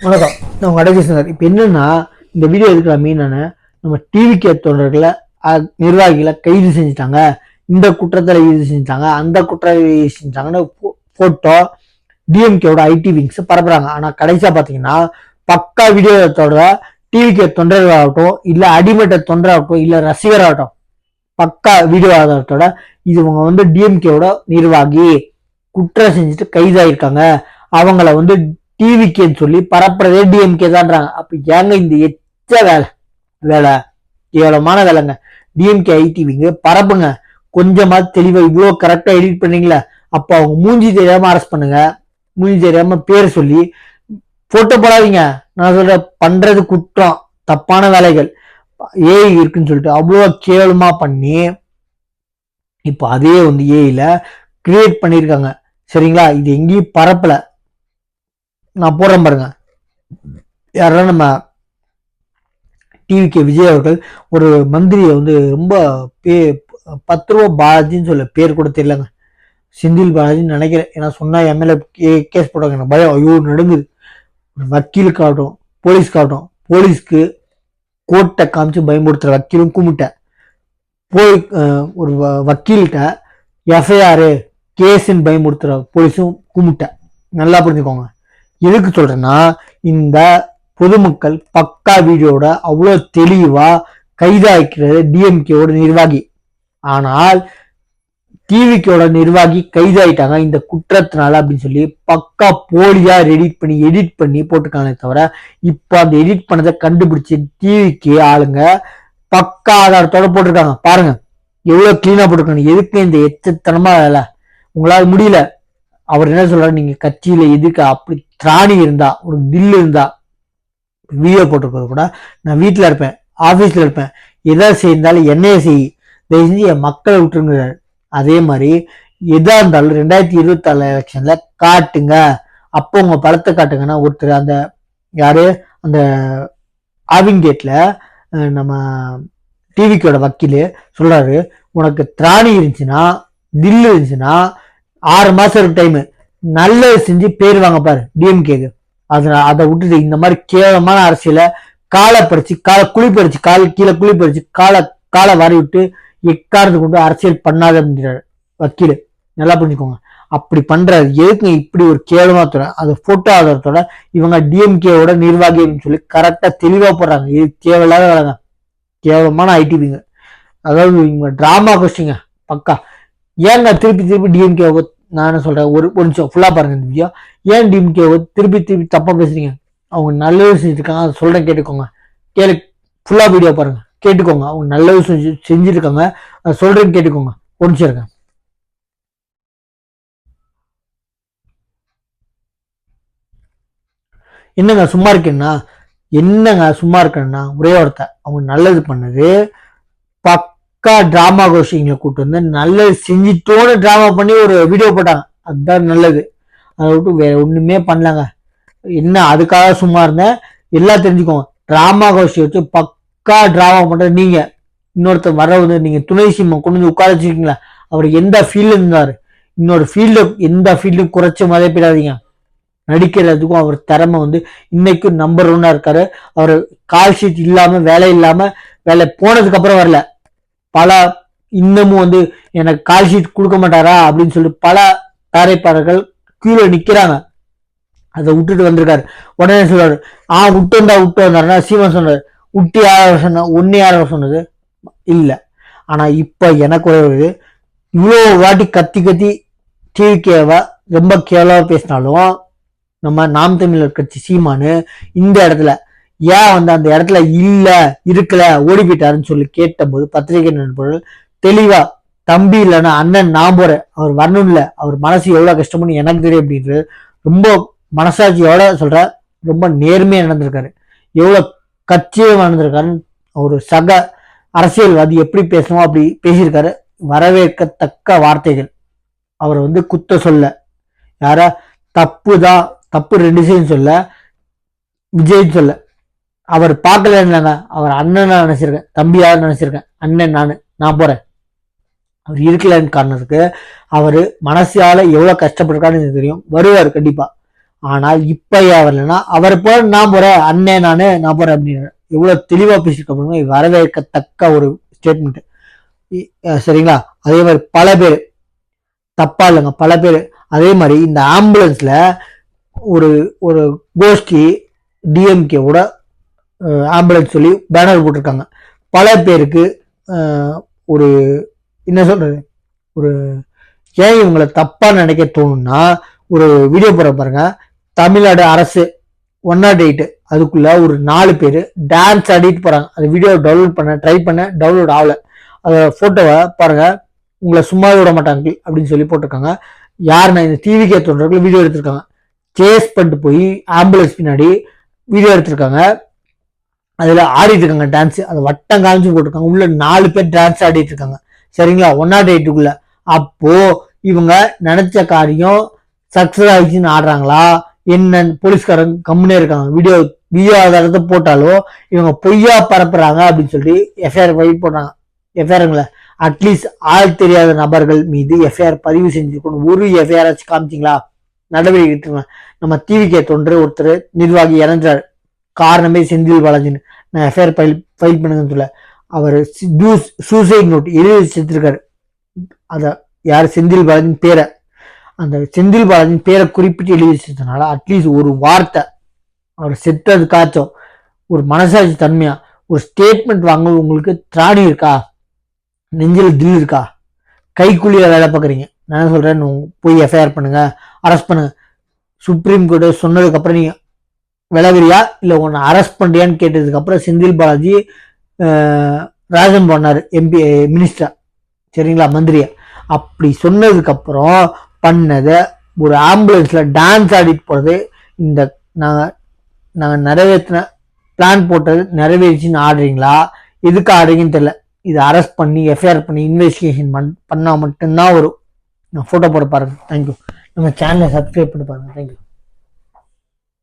வணக்கம், நான் உங்க அடகேசன். இப்போ என்னன்னா, இந்த வீடியோ எடுக்கிற மீனான நம்ம டிவிகே தொண்டர்களை நிர்வாகிகளை கைது செஞ்சுட்டாங்க, இந்த குற்றத்தில் கைது செஞ்சுட்டாங்க, அந்த குற்றத்தை செஞ்சாங்கன்னு போட்டோ டிஎம்கேவோட ஐடி விங்ஸ் பரப்புறாங்க. ஆனா கடைசியா பாத்தீங்கன்னா பக்கா வீடியோத்தோட டிவிகே தொண்டர்களாகட்டும், இல்ல அடிமட்ட தொண்டராகட்டும், இல்ல ரசிகராகட்டும், பக்கா வீடியோ ஆதாரத்தோட இது இவங்க வந்து டிஎம்கேவோட நிர்வாகி குற்றம் செஞ்சுட்டு கைதாயிருக்காங்க, அவங்கள டிவிக்கேன்னு சொல்லி பரப்புறதே டிஎம்கே தான்றாங்க. அப்ப ஏங்க இந்த எச்ச வேலை கேவலமான வேலைங்க. டிஎம்கே ஐடிவிங்க பரப்புங்க, கொஞ்சமா தெளிவா இவ்வளவு கரெக்டா எடிட் பண்ணீங்களா, அப்ப அவங்க மூஞ்சி தெரியாம அரெஸ்ட் பண்ணுங்க, மூஞ்சி தெரியாம பேர் சொல்லி போட்டோ போடாதீங்க. நான் சொல்ற பண்றது குற்றம், தப்பான வேலைகள். ஏஐ இருக்குன்னு சொல்லிட்டு அவ்வளவு கேவலமா பண்ணி இப்போ அதே ஏஐல கிரியேட் பண்ணிருக்காங்க. சரிங்களா, இது எங்கேயும் பரப்பல. நான் போடுறேன் பாருங்க. யாரெல்லாம் நம்ம டிவிகே விஜய் அவர்கள் ஒரு மந்திரியை ரொம்ப 10 ரூபா பாலாஜின்னு சொல்ல, பேர் கூட தெரியலங்க, செந்தில் பாலாஜின்னு நினைக்கிறேன். ஏன்னா சொன்னா எம்எல்ஏ கேஸ் போட்டாங்க, எனக்கு பயம், ஐயோ நடுங்குது. வக்கீலுக்காகட்டும் போலீஸ்க்காகட்டும், போலீஸ்க்கு கோர்ட்டை காமிச்சு பயமுறுத்துற வக்கீலும் கும்பிட்ட, போய் ஒரு வக்கீல்கிட்ட எஃப்ஐஆர் கேஸ்ன்னு பயமுறுத்துற போலீஸும் கும்பிட்ட. நல்லா புரிஞ்சுக்கோங்க. எதுக்கு சொல்றேன்னா, இந்த பொதுமக்கள் பக்கா வீடியோட அவ்வளவு தெளிவா கைதாக்கிறது டிஎம்கேவோட நிர்வாகி. ஆனால் டிவிக்கோட நிர்வாகி கைதாயிட்டாங்க இந்த குற்றத்தினால அப்படின்னு சொல்லி பக்கா போலியா எடிட் பண்ணி போட்டுக்கானே தவிர, இப்ப அந்த எடிட் பண்ணதை கண்டுபிடிச்சு டிவிக்கு ஆளுங்க பக்கா ஆதாரத்தோட போட்டிருக்காங்க. பாருங்க எவ்வளவு கிளீனா போட்டிருக்காங்க. எதுக்கு இந்த எச்சத்தனமா வேலை? உங்களால முடியல. அவர் என்ன சொல்றாரு, நீங்க கட்சியில எதுக்கு அப்படி திராணி இருந்தா, ஒரு தில் இருந்தா வீடியோ போட்டிருக்கிறது கூட, நான் வீட்டுல இருப்பேன், ஆபீஸ்ல இருப்பேன், எதாவது செய்யிருந்தாலும் என்னைய செய், தயவு செஞ்சு என் மக்களை விட்டுருங்கிறாரு. அதே மாதிரி எதா இருந்தாலும் 2024 எலெக்ஷன்ல காட்டுங்க, அப்போ உங்க பலத்தை காட்டுங்கன்னா, ஒருத்தர் அந்த யாரு அந்த ஆவிங்கேட்ல நம்ம டிவிக்கோட வக்கீல் சொல்றாரு, உனக்கு திராணி இருந்துச்சுன்னா, தில்லு இருந்துச்சுன்னா 6 மாசம் டைம் நல்லது செஞ்சு பேர் வாங்க பாரு டிஎம்கேக்கு. அதை விட்டுட்டு இந்த மாதிரி கேவலமான அரசியல காலை பறிச்சு, குழி பறிச்சு, கீழே குழி பறிச்சு காலை வாரி விட்டு எக்காரத்து கொண்டு அரசியல் பண்ணாத அப்படின்றாரு வக்கீல். நல்லா புரிஞ்சுக்கோங்க. அப்படி பண்றாரு. எதுக்கு இப்படி ஒரு கேவலமா தர அது போட்டோ ஆதாரத்தோட இவங்க டிஎம்கேவோட நிர்வாகி அப்படின்னு சொல்லி கரெக்டா தெளிவா போடுறாங்க. இது கேவலாத வேலைங்க, கேவலமான ஐடிவிங்க. அதாவது இவங்க டிராமா கொஸ்டிங்க பக்கா. ஏங்க திருப்பி டிஎம்கே நான் சொல்றேன், ஒரு நிமிஷம் ஃபுல்லா பாருங்க இந்த வீடியோ. ஏன் டிஎம்கே திருப்பி தப்பா பேசுறீங்க? அவங்க நல்லது செஞ்சிருக்காங்க, அதை சொல்றேன் கேட்டுக்கோங்க. ஃபுல்லா வீடியோ பாருங்க, கேட்டுக்கோங்க. அவங்க நல்லது செஞ்சிருக்காங்க, அதை சொல்றேன்னு கேட்டுக்கோங்க. ஒரு நிமிஷம் இருங்க. என்னங்க சும்மா இருக்கேன்னா, ஒரே வார்த்தை, அவங்க நல்லது பண்ணது பக்கா டிராமா கோஷிங்களை கூட்டு வந்து நல்லது செஞ்சிட்டோன்னு டிராமா பண்ணி ஒரு வீடியோ போட்டாங்க. அதுதான் நல்லது. அதை விட்டு வேற ஒண்ணுமே பண்ணலாங்க. என்ன அதுக்காக சும்மா இருந்தேன், எல்லாம் தெரிஞ்சுக்கோங்க. டிராமா கோஷி வச்சு பக்கா டிராமா பண்ற நீங்க. இன்னொருத்தர் வர நீங்க துணை சிம்மம் கொண்டு வந்து உட்கார வச்சிருக்கீங்களா, அவர் எந்த ஃபீல்டு இருந்தாரு, இன்னொரு ஃபீல்டு எந்த ஃபீல்டும் குறைச்சு மதிப்பிடாதீங்க. நடிக்கிறதுக்கும் அவர் திறமை இன்னைக்கும் நம்பர் 1 இருக்காரு. அவர் கால் ஷீட் இல்லாம வேலை போனதுக்கு அப்புறம் வரல. பல இன்னமும் எனக்கு கால் ஷீட் கொடுக்க மாட்டாரா அப்படின்னு சொல்லி பல தயாரிப்பாளர்கள் கீழே நிக்கிறாங்க. அதை விட்டுட்டு வந்திருக்காரு. உடனே சொல்றாரு, விட்டு வந்தாருன்னா சீமன் சொன்னாரு, விட்டு யார சொன்ன, ஒன்னு யார சொன்னது இல்ல. ஆனா இப்ப எனக்கு ஒரு இவ்வளவு வாட்டி கத்தி டிவிகேவ ரொம்ப கேவலமா பேசினாலும், நம்ம நாம் தமிழர் கட்சி சீமானு இந்த இடத்துல ஏன் அந்த இடத்துல இருக்கல ஓடி போயிட்டாருன்னு சொல்லி கேட்ட போது பத்திரிகை நண்பர்கள் தெளிவா, தம்பி இல்லைன்னா அண்ணன் நான் போறேன், அவர் வரணும் இல்ல, அவர் மனசு எவ்வளவு கஷ்டம்னு எனக்கு தெரியும் அப்படின்றது ரொம்ப மனசாட்சியோட சொல்ற, ரொம்ப நேர்மையா நடந்திருக்காரு. எவ்வளவு கட்சியே நடந்திருக்காருன்னு ஒரு சக அரசியல்வாதி எப்படி பேசணும் அப்படி பேசியிருக்காரு. வரவேற்கத்தக்க வார்த்தைகள். அவர் குத்த சொல்ல, யார தப்பு 2 சைடும் சொல்ல, விஜய் சொல்ல, அவர் பார்க்கல இல்லைங்க, அவர் அண்ணனா நினைச்சிருக்கேன், தம்பியாக நினைச்சிருக்கேன். அண்ணன் நான் போறேன், அவர் இருக்கலன்னு காரணத்துக்கு அவரு மனசால எவ்வளவு கஷ்டப்பட்டிருக்கான்னு எனக்கு தெரியும். வருவார் கண்டிப்பா. ஆனால் இப்ப ஏன் வரலன்னா அவர் போற நான் போறேன் அண்ணே நான் போறேன் அப்படின்னு எவ்வளவு தெளிவா பேசிருக்க வரவேற்கத்தக்க ஒரு ஸ்டேட்மெண்ட். சரிங்களா? அதே மாதிரி பல பேர் தப்பா இல்லைங்க, பல பேர் அதே மாதிரி இந்த ஆம்புலன்ஸ்ல ஒரு ஒரு கோஷ்டி டிஎம்கேவோட ஆம்புலன்ஸ் சொல்லி பேனர் போட்டிருக்காங்க. பல பேருக்கு ஒரு என்ன சொல்றது, ஒரு ஏன் இவங்களை தப்பா நினைக்க தோணும்னா, ஒரு வீடியோ போற பாருங்க, தமிழ்நாடு அரசு 108 அதுக்குள்ள ஒரு 4 பேர் டான்ஸ் ஆடிட்டு போறாங்க. அந்த வீடியோ டவுன்லோட் பண்ண ட்ரை பண்ண டவுன்லோட் ஆகல. அந்த போட்டோவை பாருங்க, உங்களை சும்மாவே விட மாட்டாங்க அப்படின்னு சொல்லி போட்டிருக்காங்க. யாருன்னா இந்த டிவிக்கே தொண்டர்கள் வீடியோ எடுத்திருக்காங்க. சேஸ் பண்ணிட்டு போய் ஆம்புலன்ஸ் பின்னாடி வீடியோ எடுத்திருக்காங்க. அதுல ஆடிட்டு இருக்காங்க டான்ஸ். அதை வட்டம் காமிச்சு போட்டிருக்காங்க. உள்ள 4 பேர் டான்ஸ் ஆடிட்டு இருக்காங்க. சரிங்களா? 108க்குள்ள. அப்போ இவங்க நினைச்ச காரியம் சக்சஸ் ஆயிடுச்சுன்னு ஆடுறாங்களா என்ன? போலீஸ்காரங்க கம்முனே இருக்காங்க. வீடியோ ஆதாரத்தை போட்டாலும் இவங்க பொய்யா பரப்புறாங்க அப்படின்னு சொல்லி எஃப்ஐஆர் பதிவு போடுறாங்க. எஃப்ஐஆருங்களா? அட்லீஸ்ட் ஆள் தெரியாத நபர்கள் மீது எஃப்ஐஆர் பதிவு செஞ்சுக்கணும். ஒரு எஃப்ஐஆர் ஆச்சு காமிச்சிங்களா? நடவடிக்கை. நம்ம டிவிக்கே தொன்று ஒருத்தர் நிர்வாகி இறந்தார். காரணமே செந்தில் பாலாஜின்னு. நான் எஃப்ஐஆர் ஃபைல் பண்ணுங்கன்னு சொல்ல, அவர் சூசைட் நோட் எழுதி செத்துருக்காரு. அத யார்? செந்தில் பாலாஜின் பேரை, அந்த செந்தில் பாலாஜின் பேரை குறிப்பிட்டு எழுதி வச்சதுனால அட்லீஸ்ட் ஒரு வார்த்தை அவர் செத்ததுக்காச்சும் ஒரு மனசாட்சி தன்மையா ஒரு ஸ்டேட்மெண்ட் வாங்க உங்களுக்கு திராணி இருக்கா? நெஞ்சில் தில் இருக்கா? கைக்கூலியா வேலை பார்க்குறீங்க. நான் என்ன சொல்றேன், போய் எஃப்ஐஆர் பண்ணுங்க, அரெஸ்ட் பண்ணுங்க. சுப்ரீம் கோர்ட் சொன்னதுக்கு அப்புறம் நீங்க விலகுறியா இல்ல உன்னை அரெஸ்ட் பண்றியான்னு கேட்டதுக்கு அப்புறம் செந்தில் பாலாஜி ராஜன் பண்ணாரு எம்பி மினிஸ்டர். சரிங்களா? மந்திரியா. அப்படி சொன்னதுக்கு அப்புறம் பண்ணத ஒரு ஆம்புலன்ஸ்ல டான்ஸ் ஆடிட்டு போறது, இந்த நாங்க நிறைவேற்றின பிளான் போட்டது நிறைவேறிச்சுன்னு ஆடுறீங்களா? எதுக்கு ஆடுறீங்கன்னு தெரியல. இதை அரெஸ்ட் பண்ணி எஃப்ஐஆர் பண்ணி இன்வெஸ்டிகேஷன் பண்ணா மட்டும்தான் வரும். நான் போட்டோ போட பாருங்க. தேங்க்யூ. நம்ம சேனலை சப்ஸ்கிரைப் பண்ணி பாருங்க. தேங்க்யூ.